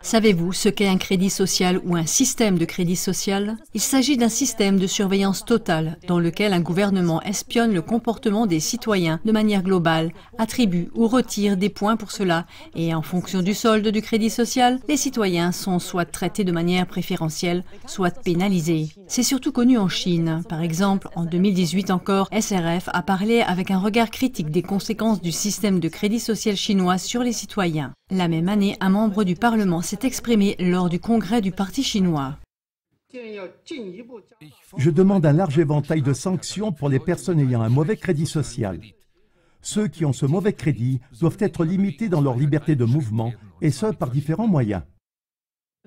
Savez-vous ce qu'est un crédit social ou un système de crédit social? Il s'agit d'un système de surveillance totale dans lequel un gouvernement espionne le comportement des citoyens de manière globale, attribue ou retire des points pour cela et en fonction du solde du crédit social, les citoyens sont soit traités de manière préférentielle, soit pénalisés. C'est surtout connu en Chine. Par exemple, en 2018 encore, SRF a parlé avec un regard critique des conséquences du système de crédit social chinois sur les citoyens. La même année, un membre du Parlement s'est exprimé lors du congrès du Parti chinois. Je demande un large éventail de sanctions pour les personnes ayant un mauvais crédit social. Ceux qui ont ce mauvais crédit doivent être limités dans leur liberté de mouvement, et ce par différents moyens.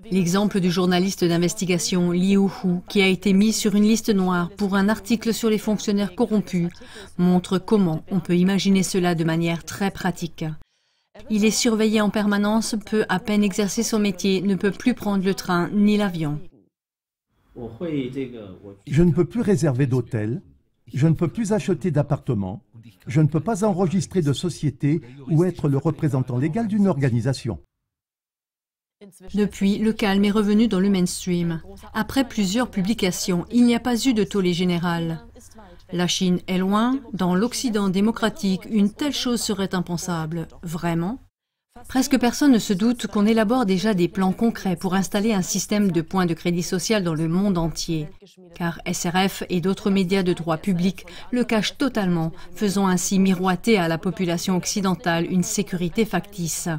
L'exemple du journaliste d'investigation Liu Hu, qui a été mis sur une liste noire pour un article sur les fonctionnaires corrompus, montre comment on peut imaginer cela de manière très pratique. Il est surveillé en permanence, peut à peine exercer son métier, ne peut plus prendre le train ni l'avion. Je ne peux plus réserver d'hôtel, je ne peux plus acheter d'appartement, je ne peux pas enregistrer de société ou être le représentant légal d'une organisation. Depuis, le calme est revenu dans le mainstream. Après plusieurs publications, il n'y a pas eu de tollé général. La Chine est loin. Dans l'Occident démocratique, une telle chose serait impensable. Vraiment? Presque personne ne se doute qu'on élabore déjà des plans concrets pour installer un système de points de crédit social dans le monde entier. Car SRF et d'autres médias de droit public le cachent totalement, faisant ainsi miroiter à la population occidentale une sécurité factice.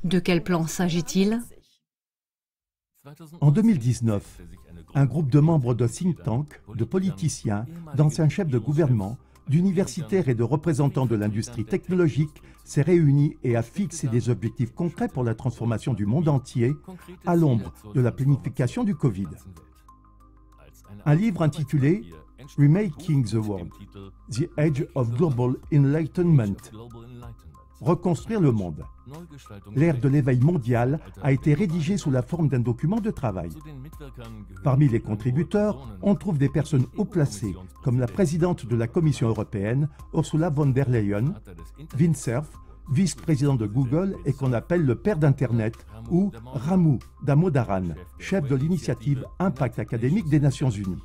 De quel plan s'agit-il? En 2019, un groupe de membres de think tank, de politiciens, d'anciens chefs de gouvernement, d'universitaires et de représentants de l'industrie technologique s'est réuni et a fixé des objectifs concrets pour la transformation du monde entier à l'ombre de la planification du Covid. Un livre intitulé « Remaking the World, The Age of Global Enlightenment » Reconstruire le monde. L'ère de l'éveil mondial a été rédigée sous la forme d'un document de travail. Parmi les contributeurs, on trouve des personnes haut placées, comme la présidente de la Commission européenne, Ursula von der Leyen, Vint Cerf, vice-président de Google et qu'on appelle le père d'Internet, ou Ramu Damodaran, chef de l'initiative Impact académique des Nations Unies.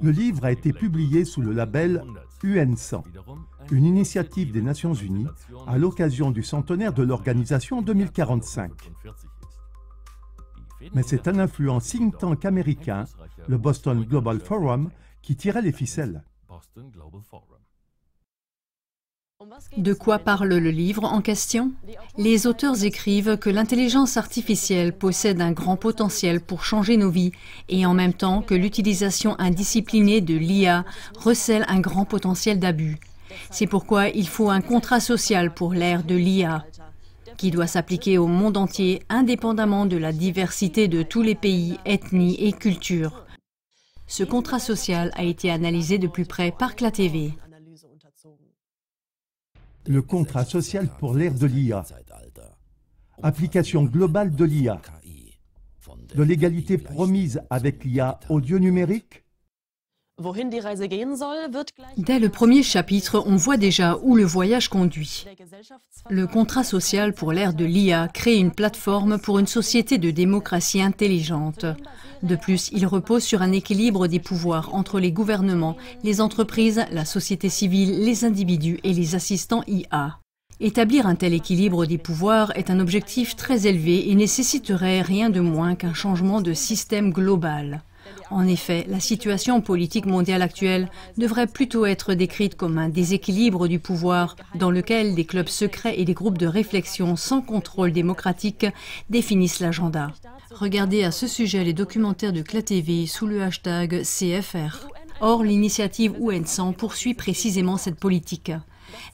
Le livre a été publié sous le label UN100, une initiative des Nations Unies à l'occasion du centenaire de l'organisation en 2045. Mais c'est un influent think tank américain, le Boston Global Forum, qui tirait les ficelles. De quoi parle le livre en question? Les auteurs écrivent que l'intelligence artificielle possède un grand potentiel pour changer nos vies et en même temps que l'utilisation indisciplinée de l'IA recèle un grand potentiel d'abus. C'est pourquoi il faut un contrat social pour l'ère de l'IA, qui doit s'appliquer au monde entier indépendamment de la diversité de tous les pays, ethnies et cultures. Ce contrat social a été analysé de plus près par CLA-TV. Le contrat social pour l'ère de l'IA. Application globale de l'IA. De l'égalité promise avec l'IA audio numérique. Dès le premier chapitre, on voit déjà où le voyage conduit. Le contrat social pour l'ère de l'IA crée une plateforme pour une société de démocratie intelligente. De plus, il repose sur un équilibre des pouvoirs entre les gouvernements, les entreprises, la société civile, les individus et les assistants IA. Établir un tel équilibre des pouvoirs est un objectif très élevé et nécessiterait rien de moins qu'un changement de système global. En effet, la situation politique mondiale actuelle devrait plutôt être décrite comme un déséquilibre du pouvoir dans lequel des clubs secrets et des groupes de réflexion sans contrôle démocratique définissent l'agenda. Regardez à ce sujet les documentaires de CLA-TV sous le hashtag CFR. Or, l'initiative UN100 poursuit précisément cette politique.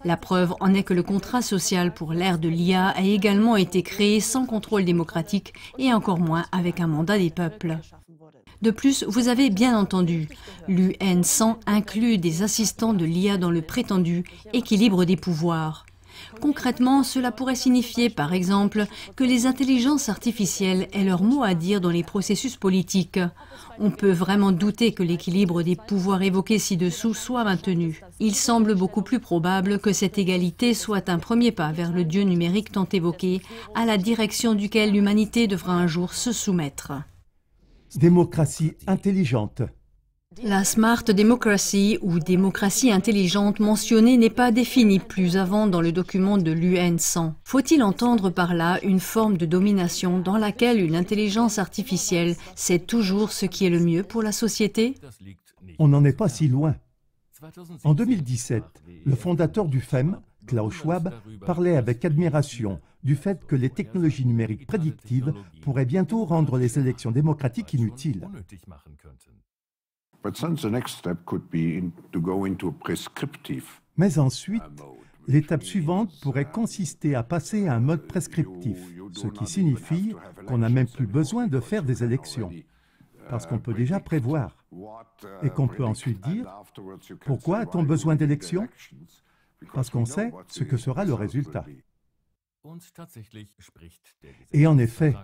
La preuve en est que le contrat social pour l'ère de l'IA a également été créé sans contrôle démocratique et encore moins avec un mandat des peuples. De plus, vous avez bien entendu, l'UN100 inclut des assistants de l'IA dans le prétendu équilibre des pouvoirs. Concrètement, cela pourrait signifier, par exemple, que les intelligences artificielles aient leur mot à dire dans les processus politiques. On peut vraiment douter que l'équilibre des pouvoirs évoqués ci-dessous soit maintenu. Il semble beaucoup plus probable que cette égalité soit un premier pas vers le Dieu numérique tant évoqué, à la direction duquel l'humanité devra un jour se soumettre. Démocratie intelligente. La Smart Democracy ou démocratie intelligente mentionnée n'est pas définie plus avant dans le document de l'UN 100. Faut-il entendre par là une forme de domination dans laquelle une intelligence artificielle sait toujours ce qui est le mieux pour la société? On n'en est pas si loin. En 2017, le fondateur du FEM, Klaus Schwab, parlait avec admiration du fait que les technologies numériques prédictives pourraient bientôt rendre les élections démocratiques inutiles. Mais ensuite, l'étape suivante pourrait consister à passer à un mode prescriptif, ce qui signifie qu'on n'a même plus besoin de faire des élections, parce qu'on peut déjà prévoir, et qu'on peut ensuite dire « Pourquoi a-t-on besoin d'élections ?» Parce qu'on sait ce que sera le résultat. Et en effet,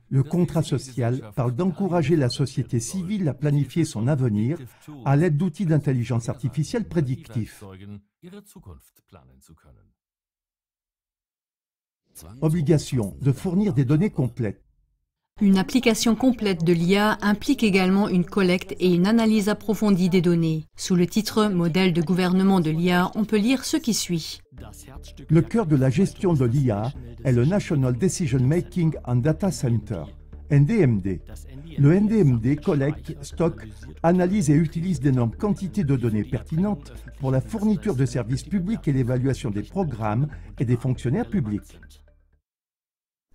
le contrat social parle d'encourager la société civile à planifier son avenir à l'aide d'outils d'intelligence artificielle prédictifs. Obligation de fournir des données complètes. Une application complète de l'IA implique également une collecte et une analyse approfondie des données. Sous le titre « Modèle de gouvernement de l'IA », on peut lire ce qui suit. Le cœur de la gestion de l'IA est le National Decision Making and Data Center, NDMD. Le NDMD collecte, stocke, analyse et utilise d'énormes quantités de données pertinentes pour la fourniture de services publics et l'évaluation des programmes et des fonctionnaires publics.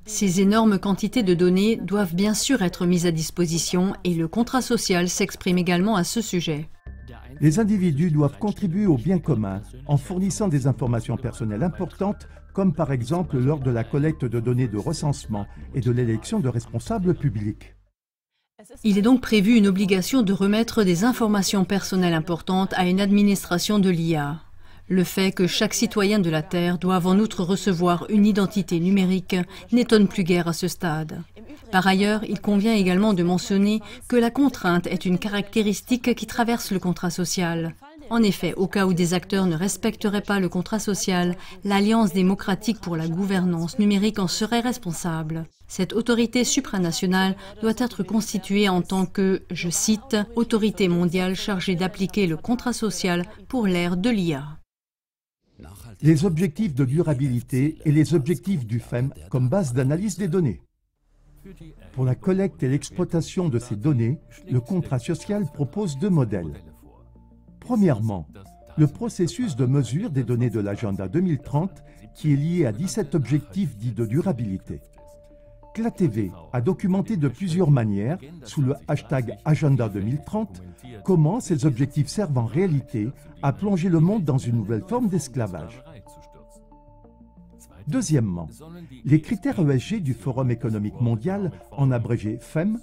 Ces énormes quantités de données doivent bien sûr être mises à disposition et le contrat social s'exprime également à ce sujet. Les individus doivent contribuer au bien commun en fournissant des informations personnelles importantes, comme par exemple lors de la collecte de données de recensement et de l'élection de responsables publics. Il est donc prévu une obligation de remettre des informations personnelles importantes à une administration de l'IA. Le fait que chaque citoyen de la Terre doive en outre recevoir une identité numérique n'étonne plus guère à ce stade. Par ailleurs, il convient également de mentionner que la contrainte est une caractéristique qui traverse le contrat social. En effet, au cas où des acteurs ne respecteraient pas le contrat social, l'Alliance démocratique pour la gouvernance numérique en serait responsable. Cette autorité supranationale doit être constituée en tant que, je cite, « autorité mondiale chargée d'appliquer le contrat social pour l'ère de l'IA ». Les objectifs de durabilité et les objectifs du FEM comme base d'analyse des données. Pour la collecte et l'exploitation de ces données, le contrat social propose deux modèles. Premièrement, le processus de mesure des données de l'agenda 2030 qui est lié à 17 objectifs dits de durabilité. CLATV a documenté de plusieurs manières, sous le hashtag Agenda 2030, comment ces objectifs servent en réalité à plonger le monde dans une nouvelle forme d'esclavage. Deuxièmement, les critères ESG du Forum économique mondial, en abrégé FEM,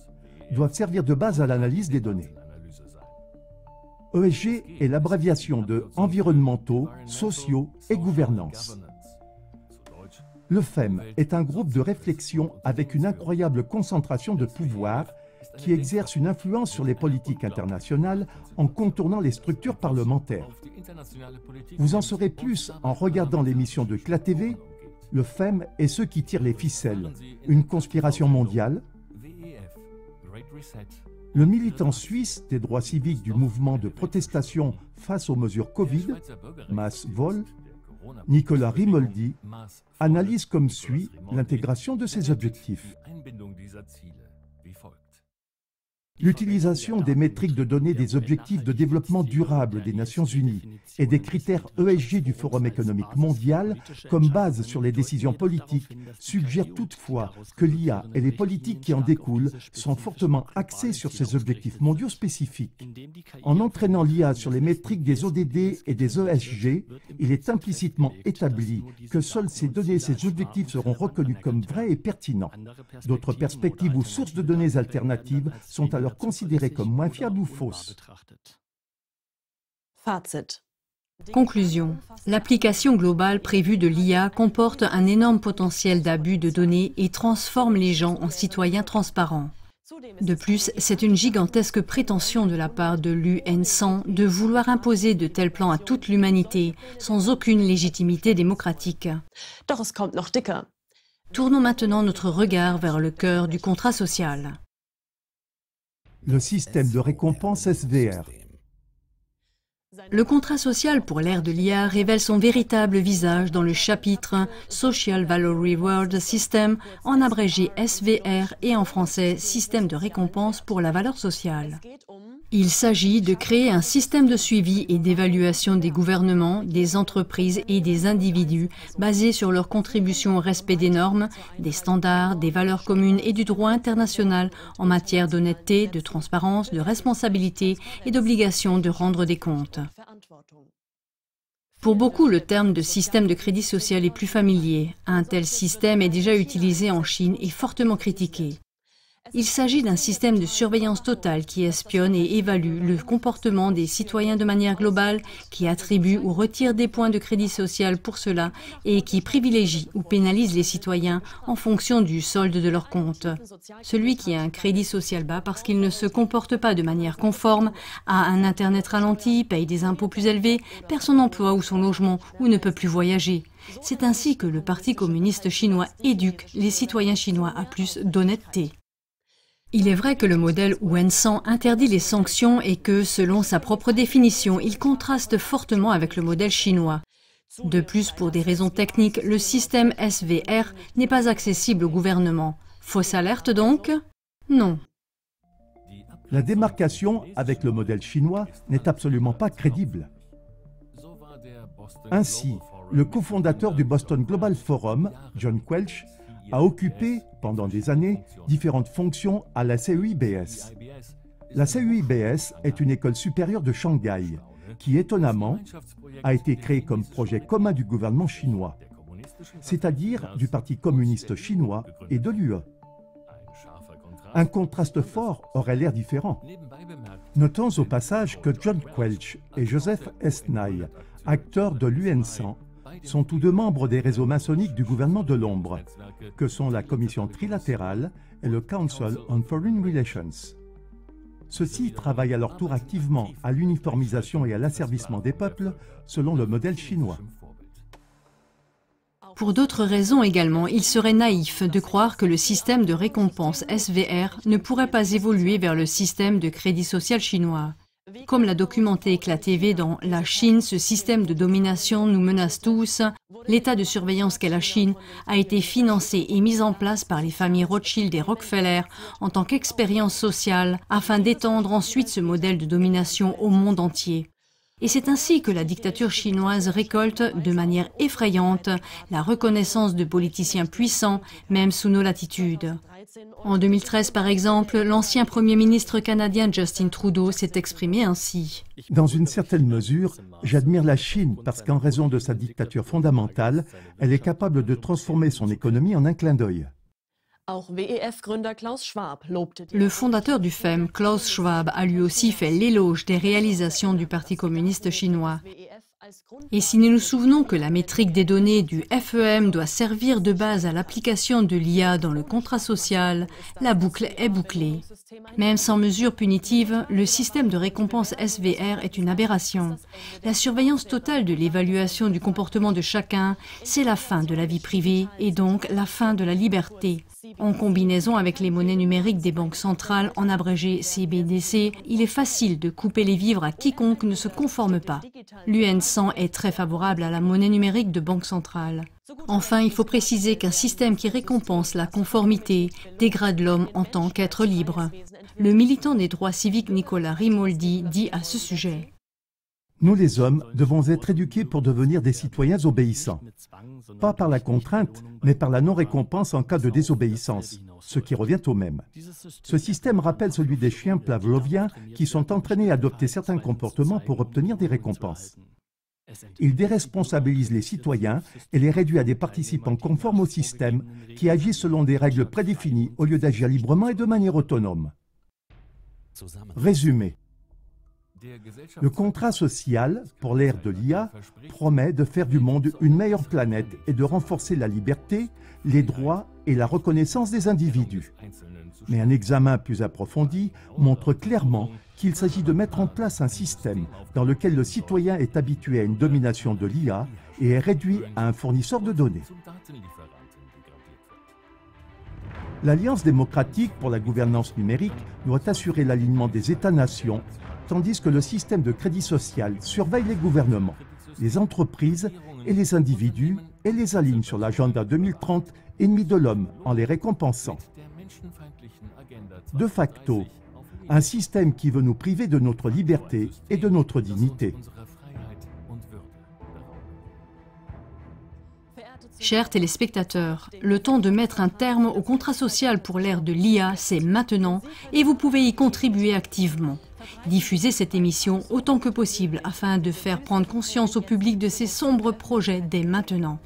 doivent servir de base à l'analyse des données. ESG est l'abréviation de environnementaux, sociaux et gouvernance. Le FEM est un groupe de réflexion avec une incroyable concentration de pouvoir qui exerce une influence sur les politiques internationales en contournant les structures parlementaires. Vous en saurez plus en regardant l'émission de CLATV, le FEM et ceux qui tirent les ficelles, une conspiration mondiale. Le militant suisse des droits civiques du mouvement de protestation face aux mesures Covid, Mass Vol, Nicolas Rimoldi, analyse comme suit l'intégration de ces objectifs. L'utilisation des métriques de données des objectifs de développement durable des Nations Unies et des critères ESG du Forum économique mondial comme base sur les décisions politiques suggère toutefois que l'IA et les politiques qui en découlent sont fortement axées sur ces objectifs mondiaux spécifiques. En entraînant l'IA sur les métriques des ODD et des ESG, il est implicitement établi que seules ces données et ces objectifs seront reconnus comme vrais et pertinents. D'autres perspectives ou sources de données alternatives sont alors considérées comme moins fiables ou fausses. Fazit. Conclusion. L'application globale prévue de l'IA comporte un énorme potentiel d'abus de données et transforme les gens en citoyens transparents. De plus, c'est une gigantesque prétention de la part de l'UN100 de vouloir imposer de tels plans à toute l'humanité, sans aucune légitimité démocratique. Tournons maintenant notre regard vers le cœur du contrat social. Le système de récompense SVR. Le contrat social pour l'ère de l'IA révèle son véritable visage dans le chapitre Social Value Reward System, en abrégé SVR et en français Système de récompense pour la valeur sociale. Il s'agit de créer un système de suivi et d'évaluation des gouvernements, des entreprises et des individus basé sur leur contribution au respect des normes, des standards, des valeurs communes et du droit international en matière d'honnêteté, de transparence, de responsabilité et d'obligation de rendre des comptes. Pour beaucoup, le terme de système de crédit social est plus familier. Un tel système est déjà utilisé en Chine et fortement critiqué. Il s'agit d'un système de surveillance totale qui espionne et évalue le comportement des citoyens de manière globale, qui attribue ou retire des points de crédit social pour cela et qui privilégie ou pénalise les citoyens en fonction du solde de leur compte. Celui qui a un crédit social bas parce qu'il ne se comporte pas de manière conforme, a un Internet ralenti, paye des impôts plus élevés, perd son emploi ou son logement ou ne peut plus voyager. C'est ainsi que le Parti communiste chinois éduque les citoyens chinois à plus d'honnêteté. Il est vrai que le modèle UN100 interdit les sanctions et que, selon sa propre définition, il contraste fortement avec le modèle chinois. De plus, pour des raisons techniques, le système SVR n'est pas accessible au gouvernement. Fausse alerte donc? Non. La démarcation avec le modèle chinois n'est absolument pas crédible. Ainsi, le cofondateur du Boston Global Forum, John Quelch, a occupé, pendant des années, différentes fonctions à la CEIBS. La CEIBS est une école supérieure de Shanghai, qui, étonnamment, a été créée comme projet commun du gouvernement chinois, c'est-à-dire du Parti communiste chinois et de l'UE. Un contraste fort aurait l'air différent. Notons au passage que John Quelch et Joseph Esnail, acteurs de l'UN100, sont tous deux membres des réseaux maçonniques du gouvernement de l'ombre, que sont la Commission trilatérale et le Council on Foreign Relations. Ceux-ci travaillent à leur tour activement à l'uniformisation et à l'asservissement des peuples selon le modèle chinois. Pour d'autres raisons également, il serait naïf de croire que le système de récompense SVR ne pourrait pas évoluer vers le système de crédit social chinois. Comme l'a documenté la TV dans La Chine, ce système de domination nous menace tous. L'état de surveillance qu'est la Chine a été financé et mis en place par les familles Rothschild et Rockefeller en tant qu'expérience sociale afin d'étendre ensuite ce modèle de domination au monde entier. Et c'est ainsi que la dictature chinoise récolte de manière effrayante la reconnaissance de politiciens puissants, même sous nos latitudes. En 2013, par exemple, l'ancien Premier ministre canadien Justin Trudeau s'est exprimé ainsi. Dans une certaine mesure, j'admire la Chine parce qu'en raison de sa dictature fondamentale, elle est capable de transformer son économie en un clin d'œil. Le fondateur du FEM, Klaus Schwab, a lui aussi fait l'éloge des réalisations du Parti communiste chinois. Et si nous nous souvenons que la métrique des données du FEM doit servir de base à l'application de l'IA dans le contrat social, la boucle est bouclée. Même sans mesure punitive, le système de récompense SVR est une aberration. La surveillance totale de l'évaluation du comportement de chacun, c'est la fin de la vie privée et donc la fin de la liberté. En combinaison avec les monnaies numériques des banques centrales, en abrégé CBDC, il est facile de couper les vivres à quiconque ne se conforme pas. L'UN100 est très favorable à la monnaie numérique de banque centrale. Enfin, il faut préciser qu'un système qui récompense la conformité dégrade l'homme en tant qu'être libre. Le militant des droits civiques Nicolas Rimoldi dit à ce sujet: Nous les hommes devons être éduqués pour devenir des citoyens obéissants. Pas par la contrainte, mais par la non-récompense en cas de désobéissance, ce qui revient au même. Ce système rappelle celui des chiens pavloviens qui sont entraînés à adopter certains comportements pour obtenir des récompenses. Il déresponsabilise les citoyens et les réduit à des participants conformes au système qui agissent selon des règles prédéfinies au lieu d'agir librement et de manière autonome. Résumé. Le contrat social pour l'ère de l'IA promet de faire du monde une meilleure planète et de renforcer la liberté, les droits et la reconnaissance des individus. Mais un examen plus approfondi montre clairement qu'il s'agit de mettre en place un système dans lequel le citoyen est habitué à une domination de l'IA et est réduit à un fournisseur de données. L'Alliance démocratique pour la gouvernance numérique doit assurer l'alignement des États-nations, tandis que le système de crédit social surveille les gouvernements, les entreprises et les individus et les aligne sur l'agenda 2030 ennemi de l'homme en les récompensant. De facto, un système qui veut nous priver de notre liberté et de notre dignité. Chers téléspectateurs, le temps de mettre un terme au contrat social pour l'ère de l'IA, c'est maintenant et vous pouvez y contribuer activement. Diffusez cette émission autant que possible afin de faire prendre conscience au public de ces sombres projets dès maintenant.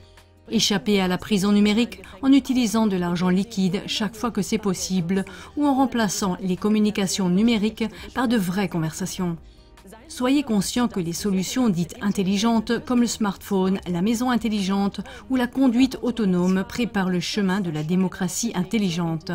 Échappez à la prison numérique en utilisant de l'argent liquide chaque fois que c'est possible ou en remplaçant les communications numériques par de vraies conversations. Soyez conscients que les solutions dites intelligentes comme le smartphone, la maison intelligente ou la conduite autonome préparent le chemin de la démocratie intelligente.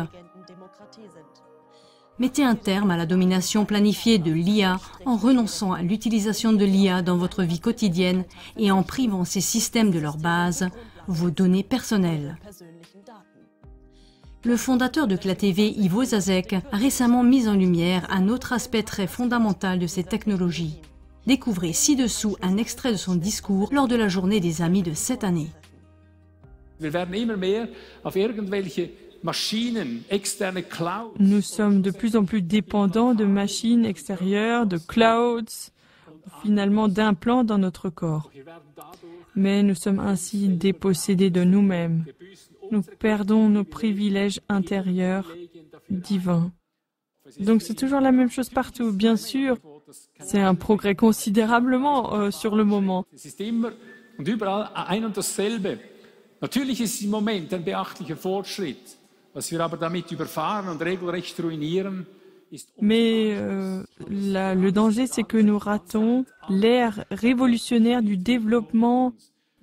Mettez un terme à la domination planifiée de l'IA en renonçant à l'utilisation de l'IA dans votre vie quotidienne et en privant ces systèmes de leur base, vos données personnelles. Le fondateur de CLA-TV, Ivo Zazek, a récemment mis en lumière un autre aspect très fondamental de ces technologies. Découvrez ci-dessous un extrait de son discours lors de la journée des amis de cette année. Nous sommes de plus en plus dépendants de machines extérieures, de clouds, finalement d'implants dans notre corps. Mais nous sommes ainsi dépossédés de nous-mêmes. Nous perdons nos privilèges intérieurs divins. Donc c'est toujours la même chose partout. Bien sûr, c'est un progrès considérablement sur le moment. Natürlich ist es im Moment ein beachtlicher Fortschritt. Was wir aber damit überfahren und regelrecht ruinieren, ist... Mais le danger, c'est que nous ratons l'ère révolutionnaire du développement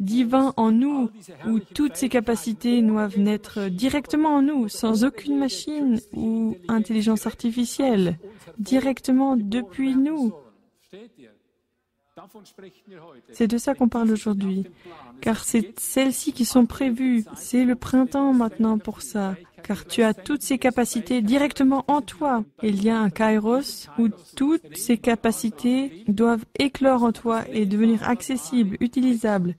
divin en nous, où toutes ces capacités doivent naître directement en nous, sans aucune machine ou intelligence artificielle, directement depuis nous. C'est de ça qu'on parle aujourd'hui, car c'est celles-ci qui sont prévues. C'est le printemps maintenant pour ça, car tu as toutes ces capacités directement en toi. Il y a un kairos où toutes ces capacités doivent éclore en toi et devenir accessibles, utilisables.